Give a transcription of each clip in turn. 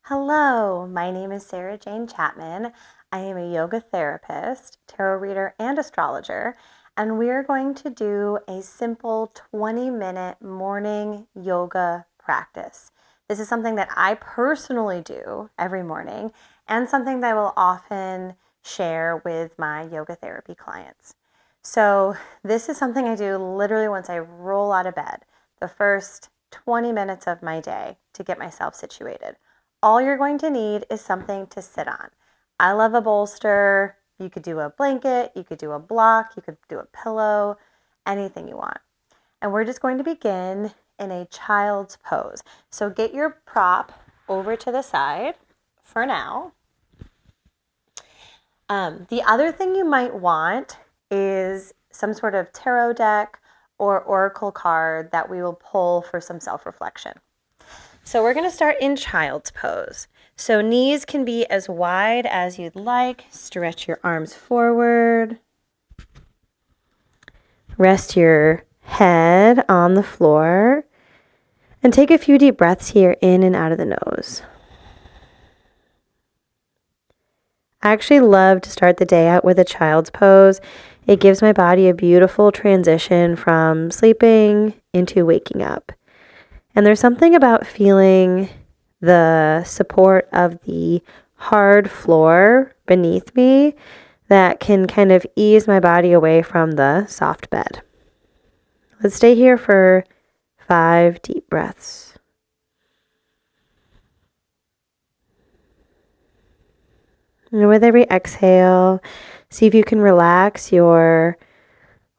Hello, my name is Sarah Jane Chapman. I am a yoga therapist, tarot reader, and astrologer, and we are going to do a simple 20-minute morning yoga practice. This is something that I personally do every morning and something that I will often share with my yoga therapy clients. So this is something I do literally once I roll out of bed, the first 20 minutes of my day to get myself situated. All you're going to need is something to sit on. I love a bolster. You could do a blanket, you could do a block, you could do a pillow, anything you want. And we're just going to begin in a child's pose. So get your prop over to the side for now. The other thing you might want is some sort of tarot deck or oracle card that we will pull for some self-reflection. So we're going to start in child's pose. So knees can be as wide as you'd like. Stretch your arms forward. Rest your head on the floor. And take a few deep breaths here in and out of the nose. I actually love to start the day out with a child's pose. It gives my body a beautiful transition from sleeping into waking up. And there's something about feeling the support of the hard floor beneath me that can kind of ease my body away from the soft bed. Let's stay here for 5 deep breaths. And with every exhale, see if you can relax your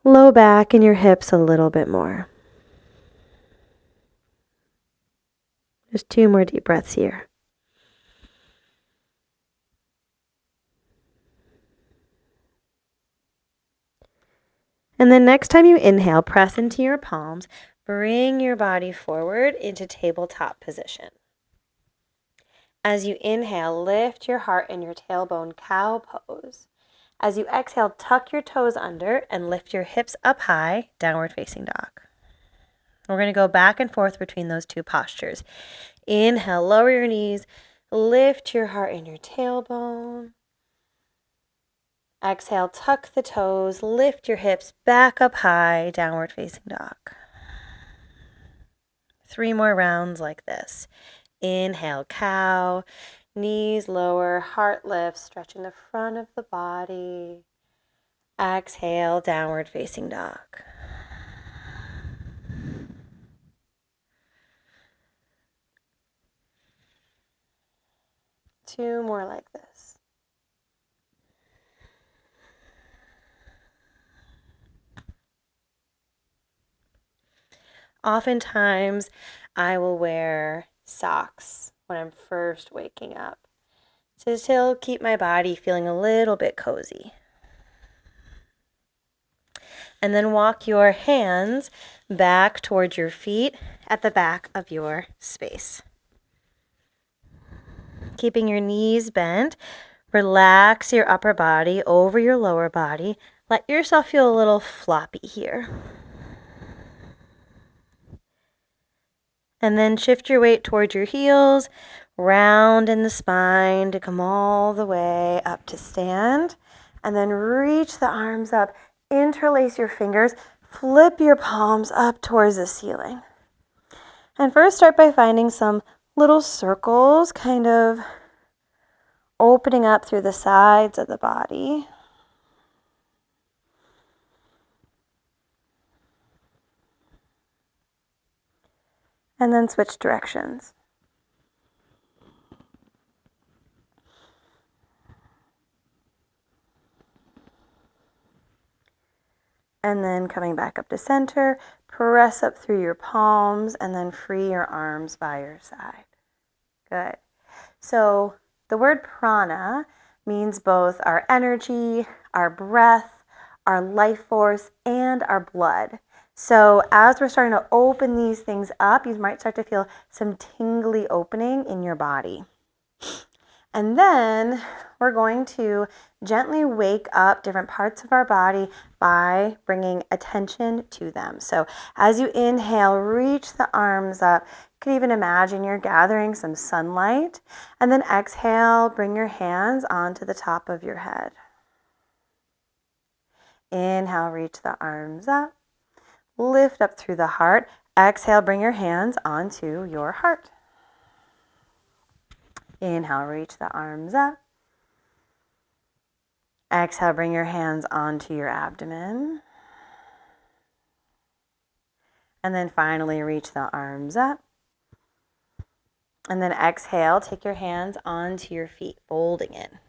low back and your hips a little bit more. Just 2 more deep breaths here. And then next time you inhale, press into your palms. Bring your body forward into tabletop position. As you inhale, lift your heart and your tailbone, cow pose. As you exhale, tuck your toes under and lift your hips up high, downward facing dog. We're going to go back and forth between those two postures. Inhale, lower your knees, lift your heart and your tailbone. Exhale, tuck the toes, lift your hips back up high, downward facing dog. 3 more rounds like this. Inhale, cow, knees lower, heart lifts, stretching the front of the body. Exhale, downward facing dog. Two more like this. Oftentimes, I will wear socks when I'm first waking up to still keep my body feeling a little bit cozy. And then walk your hands back towards your feet at the back of your space. Keeping your knees bent, relax your upper body over your lower body. Let yourself feel a little floppy here. And then shift your weight towards your heels, round in the spine to come all the way up to stand. And then reach the arms up, interlace your fingers, flip your palms up towards the ceiling. And first start by finding some little circles, kind of opening up through the sides of the body. And then switch directions. And then coming back up to center, press up through your palms and then free your arms by your side. Good. So the word prana means both our energy, our breath, our life force, and our blood. So as we're starting to open these things up, you might start to feel some tingly opening in your body. And then we're going to gently wake up different parts of our body by bringing attention to them. So as you inhale, reach the arms up, could even imagine you're gathering some sunlight. And then exhale, bring your hands onto the top of your head. Inhale, reach the arms up. Lift up through the heart. Exhale, bring your hands onto your heart. Inhale, reach the arms up. Exhale, bring your hands onto your abdomen. And then finally reach the arms up. And then exhale, take your hands onto your feet, folding in.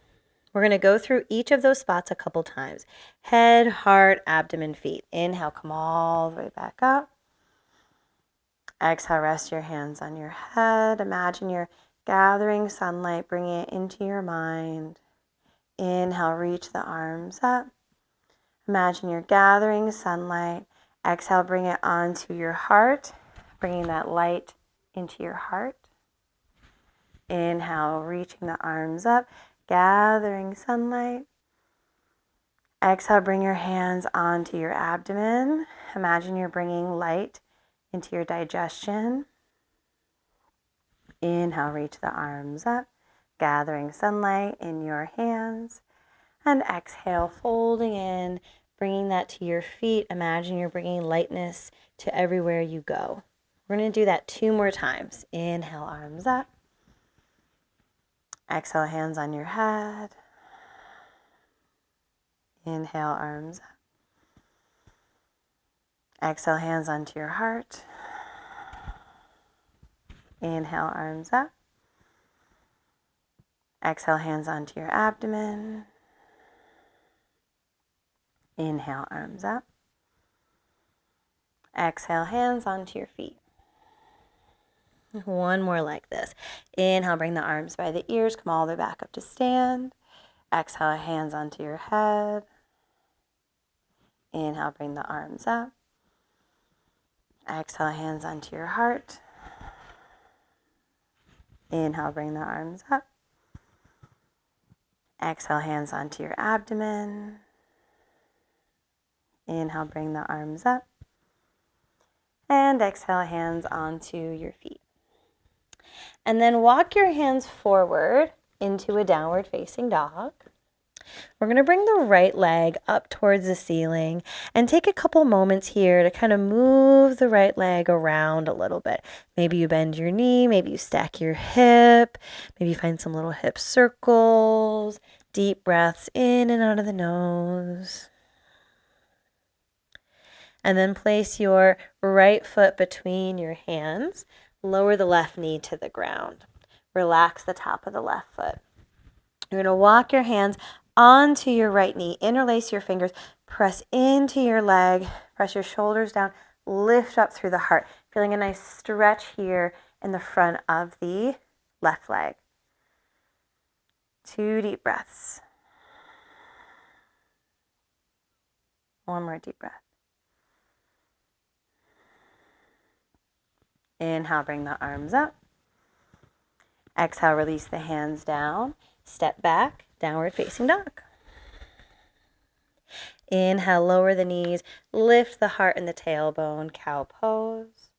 We're going to go through each of those spots a couple times. Head, heart, abdomen, feet. Inhale, come all the way back up. Exhale, rest your hands on your head. Imagine you're gathering sunlight, bringing it into your mind. Inhale, reach the arms up. Imagine you're gathering sunlight. Exhale, bring it onto your heart, bringing that light into your heart. Inhale, reaching the arms up, gathering sunlight. Exhale, bring your hands onto your abdomen. Imagine you're bringing light into your digestion. Inhale, reach the arms up, gathering sunlight in your hands. And exhale, folding in, bringing that to your feet. Imagine you're bringing lightness to everywhere you go. We're going to do that 2 more times. Inhale, arms up. Exhale, hands on your head. Inhale, arms up. Exhale, hands onto your heart. Inhale, arms up. Exhale, hands onto your abdomen. Inhale, arms up. Exhale, hands onto your feet. 1 more like this. Inhale, bring the arms by the ears. Come all the way back up to stand. Exhale, hands onto your head. Inhale, bring the arms up. Exhale, hands onto your heart. Inhale, bring the arms up. Exhale, hands onto your abdomen. Inhale, bring the arms up. And exhale, hands onto your feet. And then walk your hands forward into a downward facing dog. We're going to bring the right leg up towards the ceiling and take a couple moments here to kind of move the right leg around a little bit. Maybe you bend your knee, maybe you stack your hip, maybe you find some little hip circles, deep breaths in and out of the nose. And then place your right foot between your hands. Lower the left knee to the ground. Relax the top of the left foot. You're going to walk your hands onto your right knee. Interlace your fingers. Press into your leg. Press your shoulders down. Lift up through the heart. Feeling a nice stretch here in the front of the left leg. 2 deep breaths. 1 more deep breath. Inhale, bring the arms up. Exhale, release the hands down. Step back, downward facing dog. Inhale, lower the knees. Lift the heart and the tailbone, cow pose.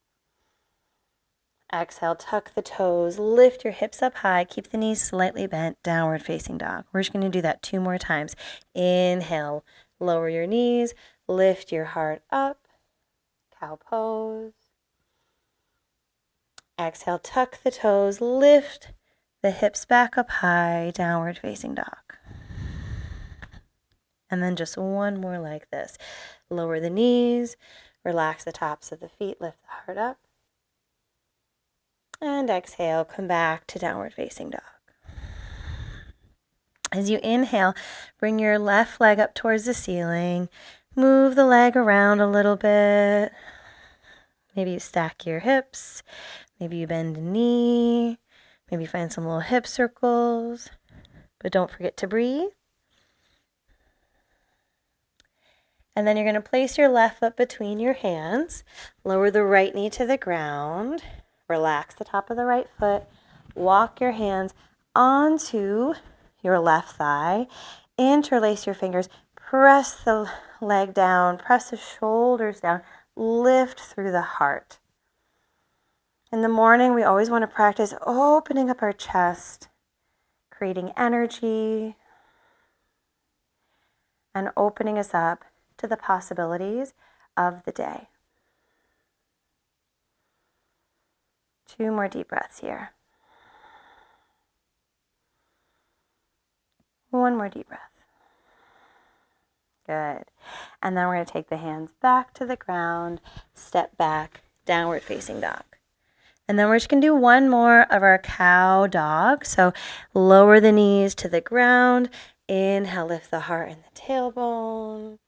Exhale, tuck the toes. Lift your hips up high. Keep the knees slightly bent, downward facing dog. We're just going to do that 2 more times. Inhale, lower your knees. Lift your heart up, cow pose. Exhale, tuck the toes, lift the hips back up high, downward facing dog. And then just 1 more like this. Lower the knees, relax the tops of the feet, lift the heart up. And exhale, come back to downward facing dog. As you inhale, bring your left leg up towards the ceiling. Move the leg around a little bit. Maybe you stack your hips. Maybe you bend a knee. Maybe find some little hip circles. But don't forget to breathe. And then you're going to place your left foot between your hands. Lower the right knee to the ground. Relax the top of the right foot. Walk your hands onto your left thigh. Interlace your fingers. Press the leg down. Press the shoulders down. Lift through the heart. In the morning, we always want to practice opening up our chest, creating energy, and opening us up to the possibilities of the day. 2 more deep breaths here. 1 more deep breath. Good. And then we're going to take the hands back to the ground, step back, downward facing dog. And then we're just going to do 1 more of our cow dog. So lower the knees to the ground. Inhale, lift the heart and the tailbone.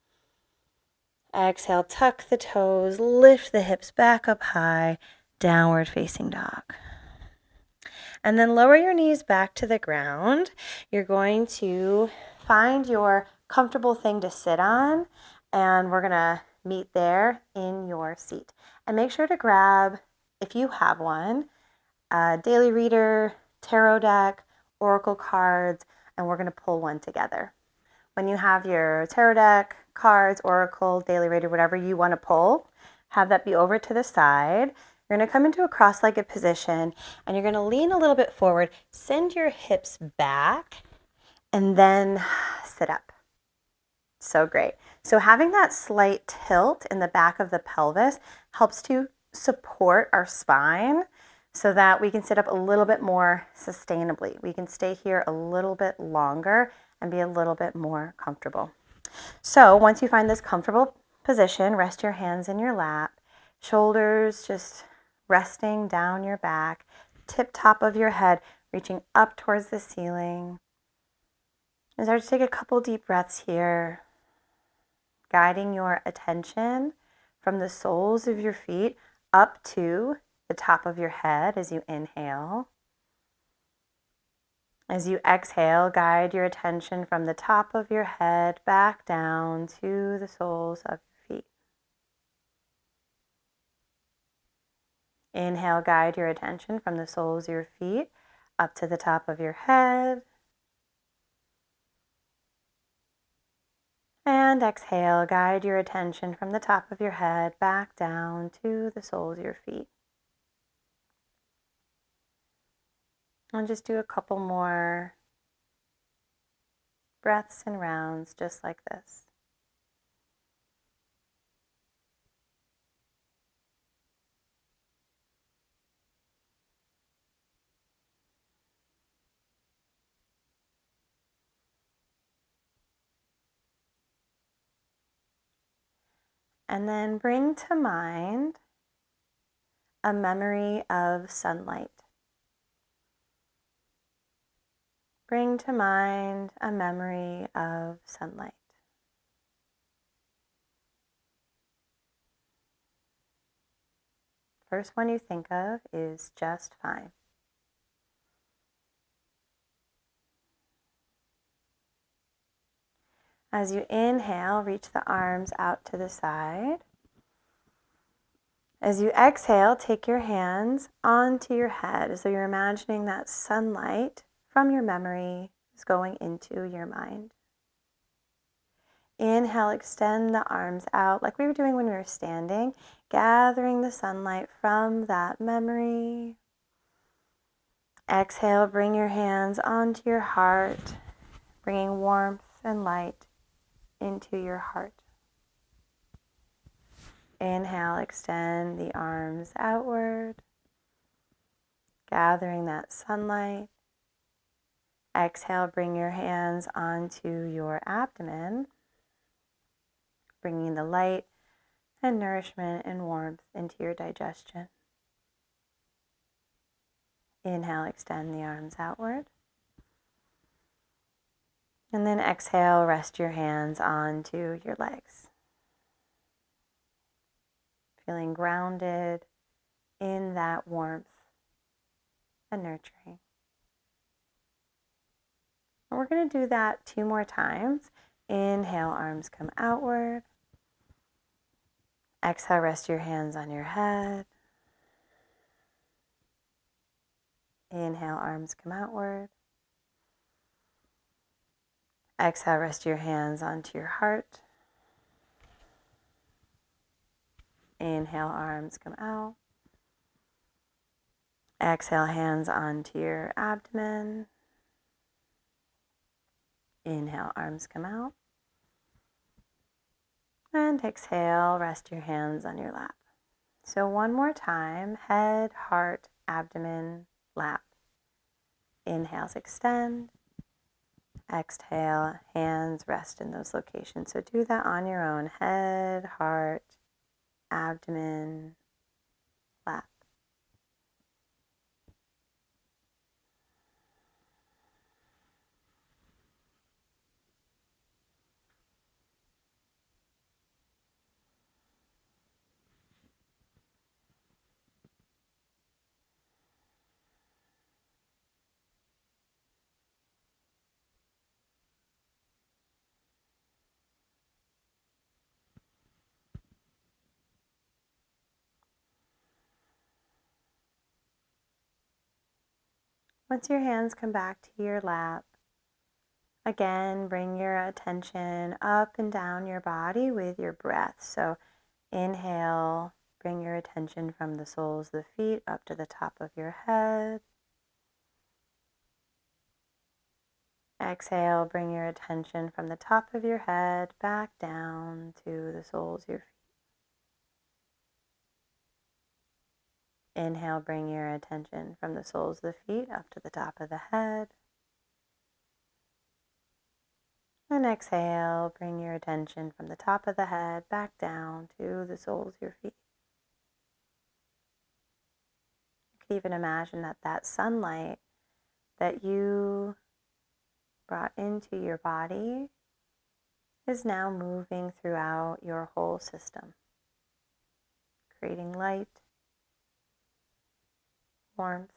Exhale, tuck the toes, lift the hips back up high, downward facing dog. And then lower your knees back to the ground. You're going to find your comfortable thing to sit on, and we're going to meet there in your seat. And make sure to grab, if you have one, a daily reader, tarot deck, oracle cards, and we're going to pull one together. When you have your tarot deck, cards, oracle, daily reader, whatever you want to pull, have that be over to the side. You're going to come into a cross-legged position, and you're going to lean a little bit forward, send your hips back, and then sit up. So great. So having that slight tilt in the back of the pelvis helps to support our spine so that we can sit up a little bit more sustainably. We can stay here a little bit longer and be a little bit more comfortable. So once you find this comfortable position, rest your hands in your lap, shoulders just resting down your back, tip top of your head reaching up towards the ceiling. And start to take a couple deep breaths here, guiding your attention from the soles of your feet up to the top of your head as you inhale. As you exhale, guide your attention from the top of your head back down to the soles of your feet. Inhale, guide your attention from the soles of your feet up to the top of your head. And exhale, guide your attention from the top of your head back down to the soles of your feet. And just do a couple more breaths and rounds just like this. And then bring to mind a memory of sunlight. Bring to mind a memory of sunlight. First one you think of is just fine. As you inhale, reach the arms out to the side. As you exhale, take your hands onto your head. So you're imagining that sunlight from your memory is going into your mind. Inhale, extend the arms out like we were doing when we were standing, gathering the sunlight from that memory. Exhale, bring your hands onto your heart, bringing warmth and light into your heart. Inhale, extend the arms outward, gathering that sunlight. Exhale, bring your hands onto your abdomen, bringing the light and nourishment and warmth into your digestion. Inhale, extend the arms outward. And then exhale, rest your hands onto your legs. Feeling grounded in that warmth and nurturing. And we're going to do that 2 more times. Inhale, arms come outward. Exhale, rest your hands on your head. Inhale, arms come outward. Exhale, rest your hands onto your heart. Inhale, arms come out. Exhale, hands onto your abdomen. Inhale, arms come out. And exhale, rest your hands on your lap. So one more time, head, heart, abdomen, lap. Inhales, extend. Exhale, hands rest in those locations. So do that on your own. Head, heart, abdomen, lap. Once your hands come back to your lap, again, bring your attention up and down your body with your breath. So inhale, bring your attention from the soles of the feet up to the top of your head. Exhale, bring your attention from the top of your head back down to the soles of your feet. Inhale, bring your attention from the soles of the feet up to the top of the head. And exhale, bring your attention from the top of the head back down to the soles of your feet. You could even imagine that sunlight that you brought into your body is now moving throughout your whole system, creating light, warmth,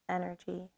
energy.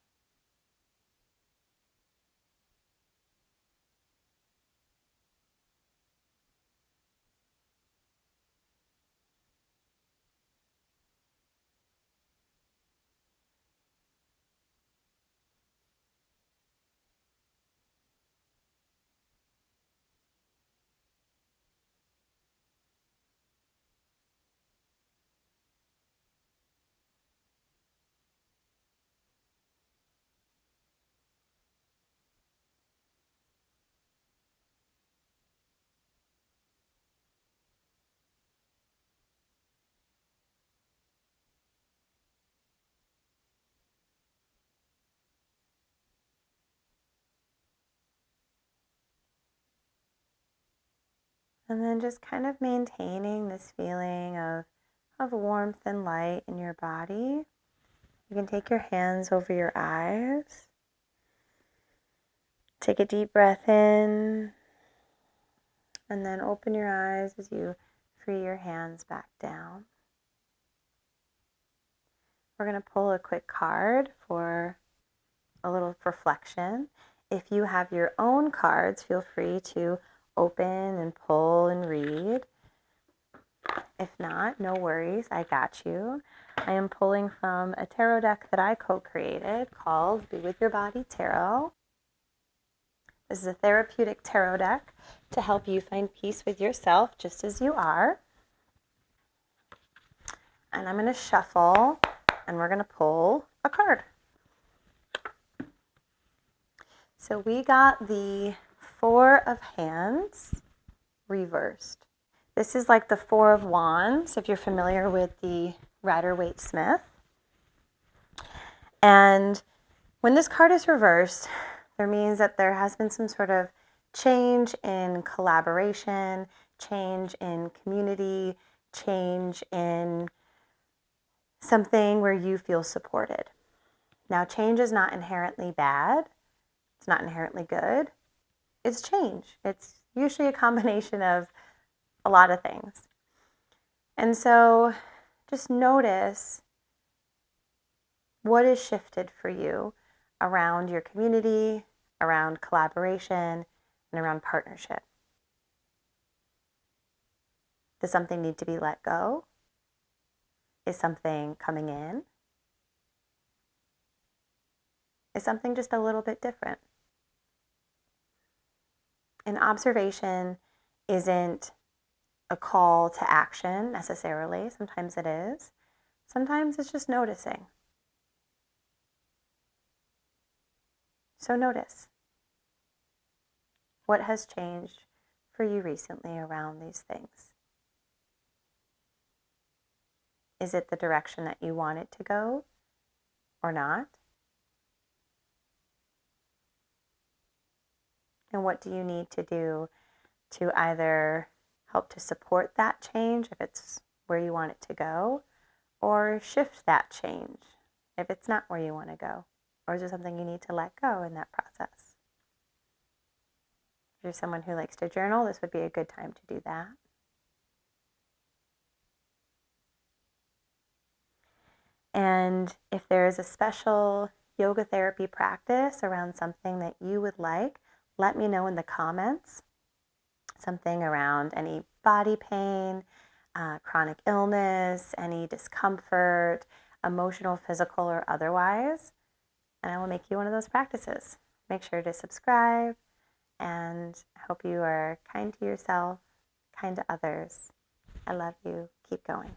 And then just kind of maintaining this feeling of warmth and light in your body. You can take your hands over your eyes. Take a deep breath in, and then open your eyes as you free your hands back down. We're going to pull a quick card for a little reflection. If you have your own cards, feel free to open and pull and read. If not, no worries, I got you. I am pulling from a tarot deck that I co-created called Be With Your Body Tarot. This is a therapeutic tarot deck to help you find peace with yourself just as you are. And I'm going to shuffle and we're going to pull a card. So we got the Four of Hands reversed. This is like the Four of Wands, if you're familiar with the Rider-Waite-Smith. And when this card is reversed, there means that there has been some sort of change in collaboration, change in community, change in something where you feel supported. Now, change is not inherently bad. It's not inherently good. It's change. It's usually a combination of a lot of things. And so just notice what is shifted for you around your community, around collaboration, and around partnership. Does something need to be let go? Is something coming in? Is something just a little bit different? An observation isn't a call to action necessarily. Sometimes it is. Sometimes it's just noticing. So notice. What has changed for you recently around these things? Is it the direction that you want it to go or not? And what do you need to do to either help to support that change if it's where you want it to go, or shift that change if it's not where you want to go? Or is there something you need to let go in that process? If you're someone who likes to journal, this would be a good time to do that. And if there is a special yoga therapy practice around something that you would like, let me know in the comments. Something around any body pain, chronic illness, any discomfort, emotional, physical, or otherwise, and I will make you one of those practices. Make sure to subscribe, and I hope you are kind to yourself, kind to others. I love you. Keep going.